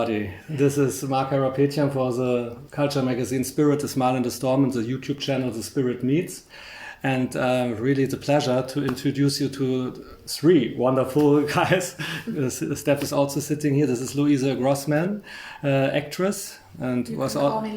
everybody. This is Marc Hairapetian for the culture magazine Spirit, A Smile in the Storm, and the YouTube channel TheSpiritMeets. And really it's a pleasure to introduce you to three wonderful guys. Steph is also sitting here. This is Luiii Grossmann, actress. And you was can call me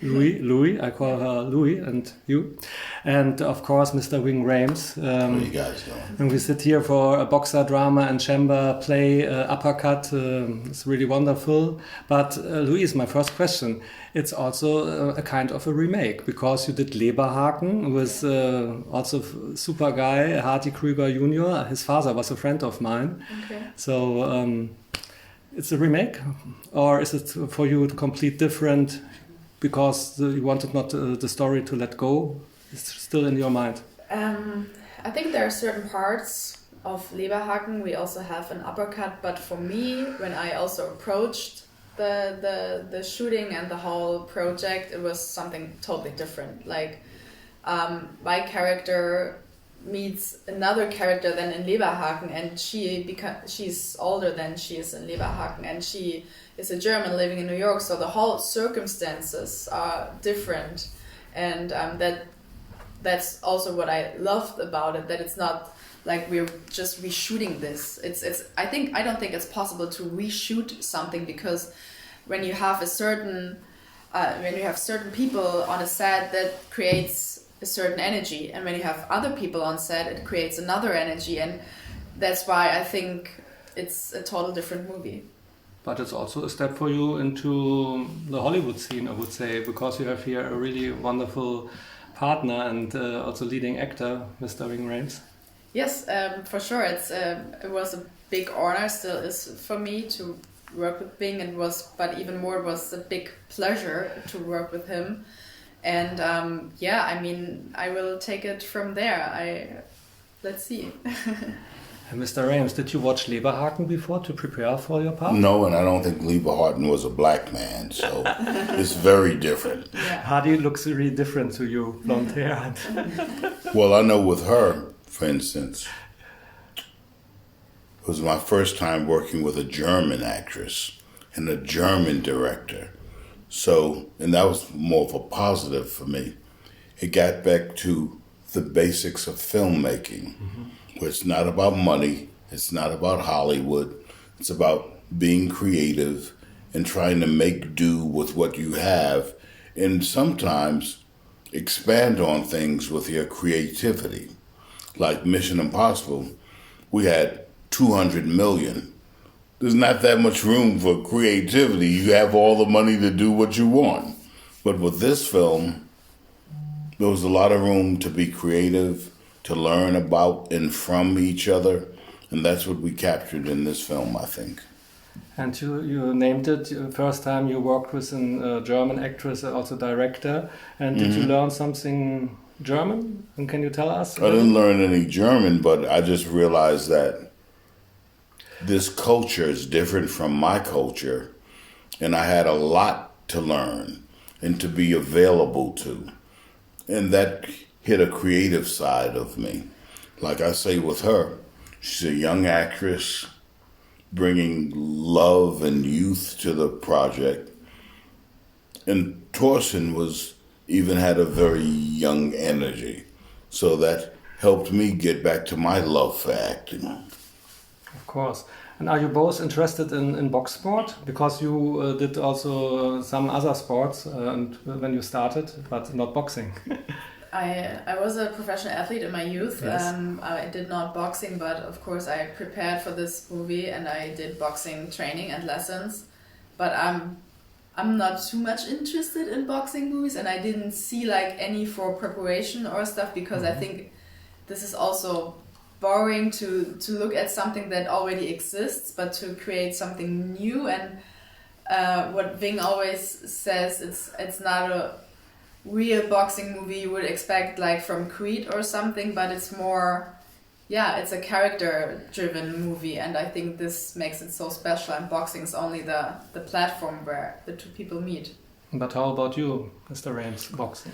Louis. Louis, I call her Louis, and you. And of course, Mr. Ving Rhames. How are you guys doing? And we sit here for a boxer drama and chamber play, Uppercut. It's really wonderful. But Louis, my first question. It's also a kind of a remake, because you did Leberhaken with also super guy, Hardy Krüger Jr. His father was a friend of mine. Okay. So it's a remake, or is it for you complete different because you wanted not the story to let go? It's still in your mind. I think there are certain parts of Leberhaken. We also have an Uppercut, but for me, when I also approached the shooting and the whole project, it was something totally different. Like my character meets another character than in Leberhaken, and she's older than she is in Leberhaken, and she is a German living in New York, so the whole circumstances are different, and that's also what I loved about it, that it's not like we're just reshooting this. I don't think it's possible to reshoot something, because when you have certain people on a set, that creates a certain energy, and when you have other people on set, it creates another energy, and that's why I think it's a total different movie. But it's also a step for you into the Hollywood scene, I would say, because you have here a really wonderful partner and also leading actor, Mr. Ving Rhames. Yes, for sure. It was a big honor, still is for me, to work with Ving, but even more, it was a big pleasure to work with him. And I will take it from there. Let's see. Mr. Rhames, did you watch Leberhaken before to prepare for your part? No, and I don't think Leberhaken was a black man, so it's very different. Yeah. Hardy looks really different to you, blonde hair. Well, I know with her, for instance, it was my first time working with a German actress and a German director. So, and that was more of a positive for me. It got back to the basics of filmmaking, where it's not about money, it's not about Hollywood, it's about being creative and trying to make do with what you have, and sometimes expand on things with your creativity. Like Mission Impossible, we had 200 million. There's not that much room for creativity. You have all the money to do what you want. But with this film, there was a lot of room to be creative, to learn about and from each other. And that's what we captured in this film, I think. And you named it, first time you worked with a German actress, also director. And did you learn something German? And can you tell us? I didn't learn any German, but I just realized that this culture is different from my culture, and I had a lot to learn and to be available to. And that hit a creative side of me. Like I say with her, she's a young actress bringing love and youth to the project. And Torsten even had a very young energy. So that helped me get back to my love for acting. Of course. And are you both interested in box sport? Because you did also some other sports and when you started, but not boxing. I was a professional athlete in my youth. Yes. I did not boxing, but of course I prepared for this movie and I did boxing training and lessons. But I'm not too much interested in boxing movies, and I didn't see like any for preparation or stuff, because I think this is also boring to look at something that already exists, but to create something new. And what Ving always says, it's not a real boxing movie you would expect like from Creed or something, but it's more, it's a character driven movie, and I think this makes it so special, and boxing is only the platform where the two people meet. But how about you, Mr. Rhames, boxing?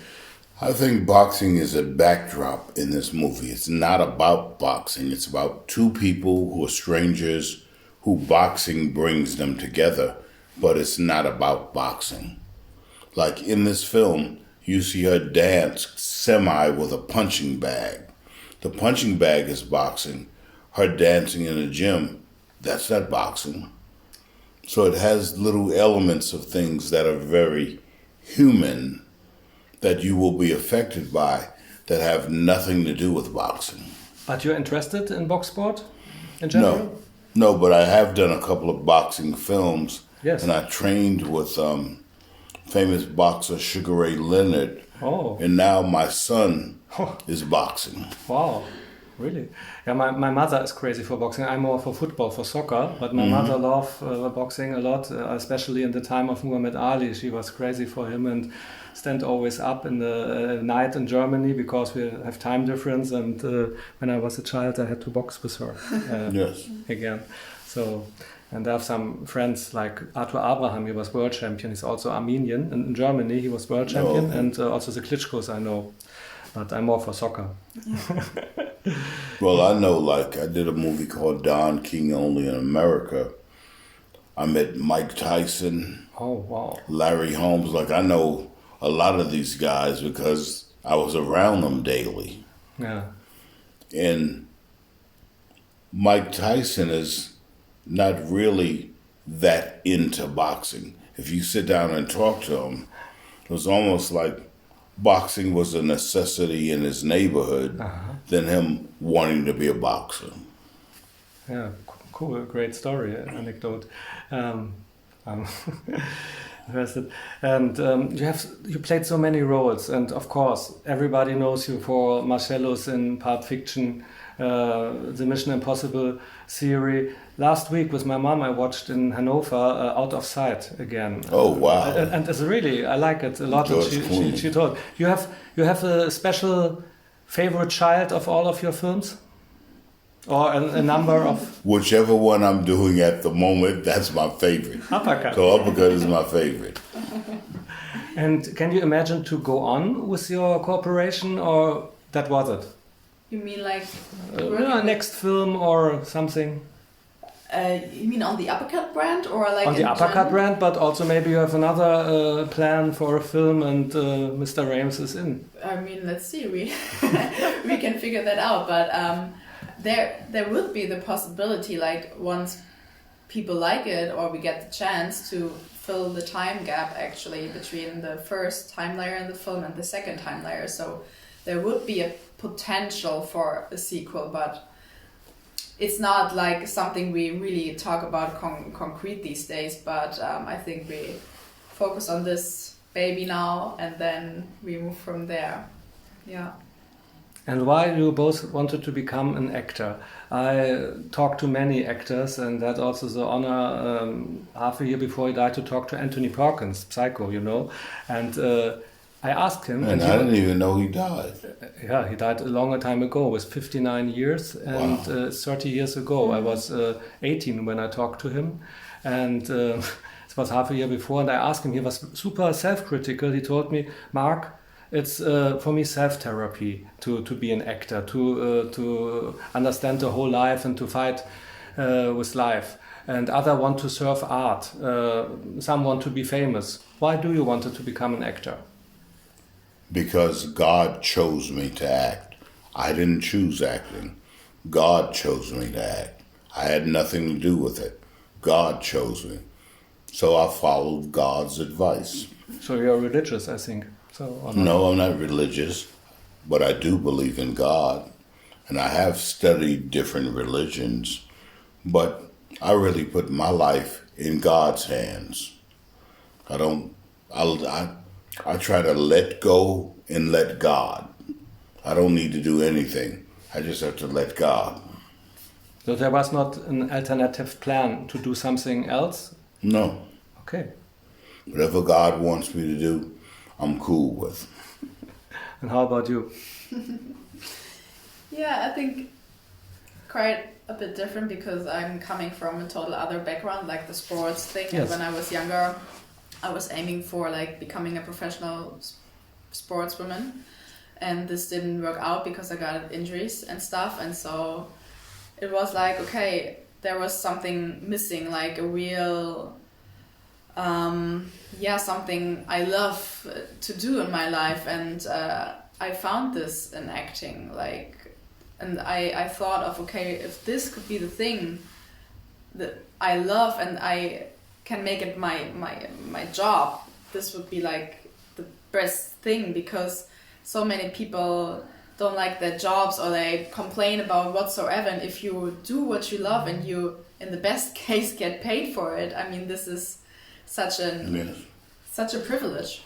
I think boxing is a backdrop in this movie. It's not about boxing. It's about two people who are strangers, who boxing brings them together but it's not about boxing. Like in this film, you see her dance semi with a punching bag. The punching bag is boxing. Her dancing in the gym, that's not boxing. So it has little elements of things that are very human that you will be affected by that have nothing to do with boxing. But you're interested in box sport in general? No, but I have done a couple of boxing films. Yes. And I trained with famous boxer Sugar Ray Leonard. Oh. And now my son is boxing. Wow, really? Yeah, my mother is crazy for boxing. I'm more for football, for soccer. But my mother loved boxing a lot, especially in the time of Muhammad Ali. She was crazy for him and stand always up in the night in Germany because we have time difference. And when I was a child, I had to box with her Yes. again. So, and I have some friends like Arthur Abraham. He was world champion. He's also Armenian. And in Germany, he was world champion. Oh. And also the Klitschkos I know. But I'm more for soccer. Well, I know, like, I did a movie called Don King Only in America. I met Mike Tyson. Oh, wow. Larry Holmes. Like, I know a lot of these guys because I was around them daily. Yeah. And Mike Tyson is not really that into boxing. If you sit down and talk to him, it was almost like boxing was a necessity in his neighborhood than him wanting to be a boxer. Yeah, cool, great story, anecdote. I'm interested. And you played so many roles, and of course, everybody knows you for Marcellus in Pulp Fiction, the Mission Impossible series. Last week with my mom, I watched in Hanover Out of Sight again. Oh wow! And it's really, I like it a lot. George She told you have a special favorite child of all of your films, or a number of. Whichever one I'm doing at the moment, that's my favorite. Uppercut. So Uppercut is my favorite. And can you imagine to go on with your cooperation, or that was it? You mean like Next film or something? You mean on the Uppercut brand or like On the Uppercut brand, but also maybe you have another plan for a film and Mr. Rhames is in. I mean, let's see. We we can figure that out. But there would be the possibility, like once people like it or we get the chance to fill the time gap actually between the first time layer in the film and the second time layer. So there would be a potential for a sequel, but it's not like something we really talk about concrete these days. But I think we focus on this baby now and then we move from there. Yeah. And why you both wanted to become an actor? I talked to many actors, and had also the honor half a year before he died to talk to Anthony Perkins, Psycho, you know. And I asked him. And I didn't even know he died. Yeah, he died a longer time ago. It was 59 years, and Wow. 30 years ago. I was 18 when I talked to him, and it was half a year before. And I asked him. He was super self-critical. He told me, Mark, it's for me self-therapy to be an actor, to understand the whole life and to fight with life. And others want to serve art. Some want to be famous. Why do you want to become an actor? Because God chose me to act. I didn't choose acting. God chose me to act. I had nothing to do with it. God chose me. So I followed God's advice. So you're religious, I think. So or not? No, I'm not religious, but I do believe in God. And I have studied different religions, but I really put my life in God's hands. I try to let go and let God. I don't need to do anything. I just have to let God. So there was not an alternative plan to do something else? No. Okay. Whatever God wants me to do, I'm cool with. And how about you? Yeah, I think quite a bit different because I'm coming from a total other background, like the sports thing. Yes. And when I was younger, I was aiming for like becoming a professional sportswoman, and this didn't work out because I got injuries and stuff. And so it was like, okay, there was something missing, like a real something I love to do in my life, and I found this in acting, and I thought of, okay, if this could be the thing that I love and I can make it my job, this would be like the best thing, because so many people don't like their jobs or they complain about whatsoever, and if you do what you love and you, in the best case, get paid for it, I mean, this is such a privilege.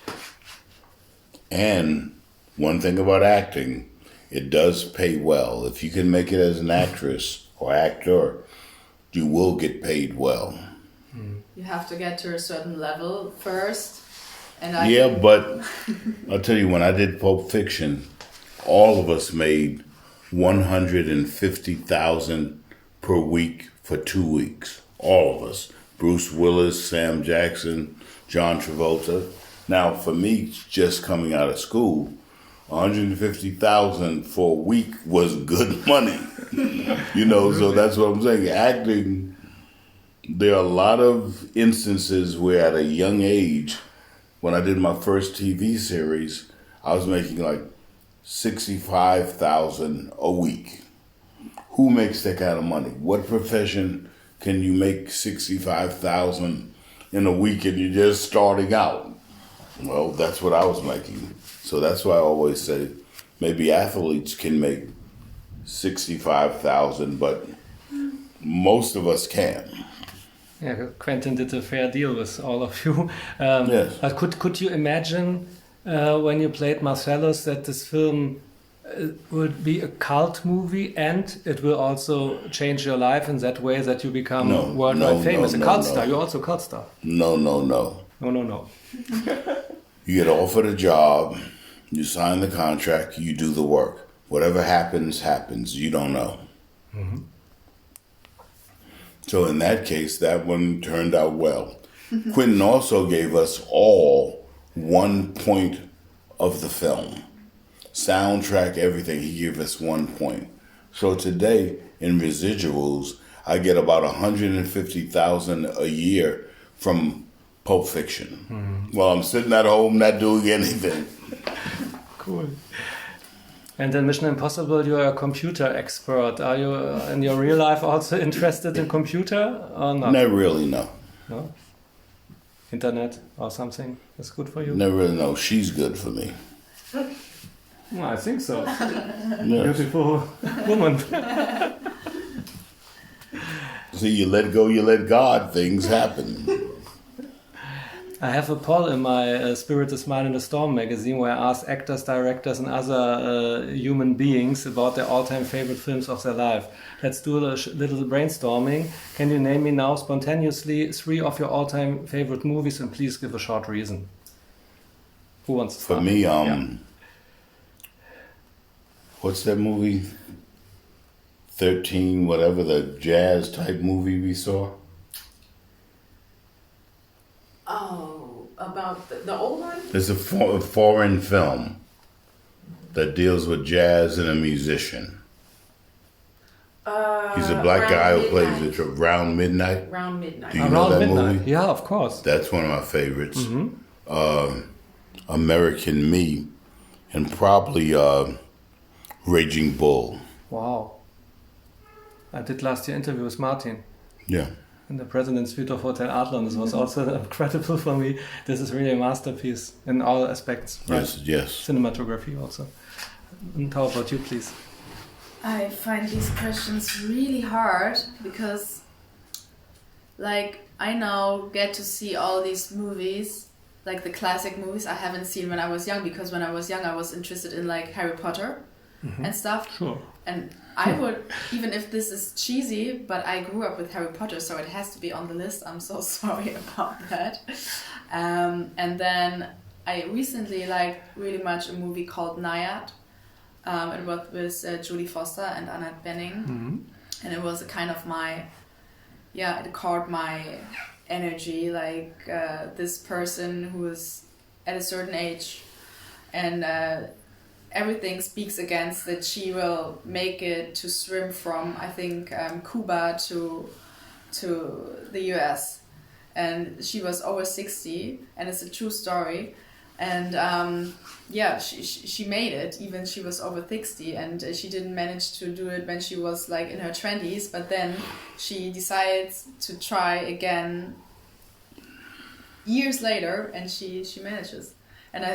And one thing about acting, it does pay well. If you can make it as an actress or actor, you will get paid well. You have to get to a certain level first. And but I'll tell you, when I did Pulp Fiction, all of us made $150,000 per week for 2 weeks. All of us. Bruce Willis, Sam Jackson, John Travolta. Now, for me, just coming out of school, $150,000 for a week was good money. So that's what I'm saying. Acting, there are a lot of instances where at a young age, when I did my first TV series, I was making like $65,000 a week. Who makes that kind of money? What profession can you make $65,000 in a week and you're just starting out? Well, that's what I was making. So that's why I always say maybe athletes can make $65,000, but most of us can't. Yeah, Quentin did a fair deal with all of you. Yes. But could you imagine when you played Marcellus that this film would be a cult movie and it will also change your life in that way that you become worldwide famous? A cult star. You're also a cult star. No. No. You get offered a job, you sign the contract, you do the work. Whatever happens, happens. You don't know. Mm-hmm. So in that case, that one turned out well. Quentin also gave us all 1 point of the film. Soundtrack, everything, he gave us 1 point. So today, in residuals, I get about $150,000 a year from Pulp Fiction. Mm-hmm. Well, I'm sitting at home not doing anything. Cool. And in Mission Impossible, you are a computer expert. Are you, in your real life, also interested in computer or not? Not really, no. No? Internet or something is good for you? Not really, no. She's good for me. Well, I think so. Yes. Beautiful woman. See, you let go, you let God, things happen. I have a poll in my Spirit is Mine in the Storm magazine where I ask actors, directors and other human beings about their all-time favorite films of their life. Let's do a little brainstorming. Can you name me now spontaneously 3 of your all-time favorite movies, and please give a short reason? Who wants to start? For me, what's that movie? 13, whatever, the jazz type movie we saw? Oh, about the old one? It's a foreign film that deals with jazz and a musician. He's a black guy who plays it. Round Midnight. Round Midnight. Do you know that movie? Yeah, of course. That's one of my favorites. Mm-hmm. American Me, and probably Raging Bull. Wow. I did last year interview with Martin. Yeah. In the President's Suite of Hotel Adlon. This was also incredible for me. This is really a masterpiece in all aspects. Right? Yes. Cinematography also. And how about you, please? I find these questions really hard because, I now get to see all these movies, like the classic movies I haven't seen when I was young, because when I was young I was interested in Harry Potter and stuff. Sure. And I would, even if this is cheesy, but I grew up with Harry Potter, so it has to be on the list. I'm so sorry about that. And then I recently liked really much a movie called Naiad. It was with Jodie Foster and Annette Bening. Mm-hmm. And it was a kind of it caught my energy, this person who is at a certain age and everything speaks against that she will make it to swim from, I think, Cuba to the US. and she was over 60, and it's a true story. And yeah, she made it, even she was over 60, and she didn't manage to do it when she was like in her 20s, but then she decided to try again years later, and she manages. And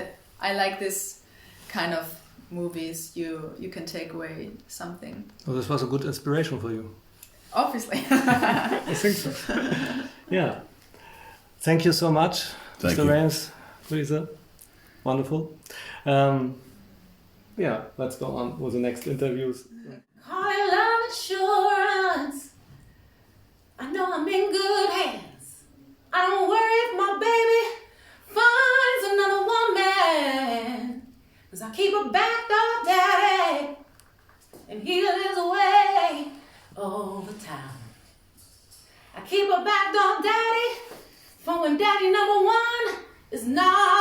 I like this kind of movies. You can take away something. Well, this was a good inspiration for you. Obviously. I think so. Yeah. Thank you so much, Thank Mr. you. Rhames, Luise. Wonderful. Yeah, let's go on with the next interviews. Call it love insurance. I know I'm in good hands. I don't worry if my baby finds another woman, 'cause I keep a back door daddy, and he lives away over town. I keep a back door daddy for when daddy number one is not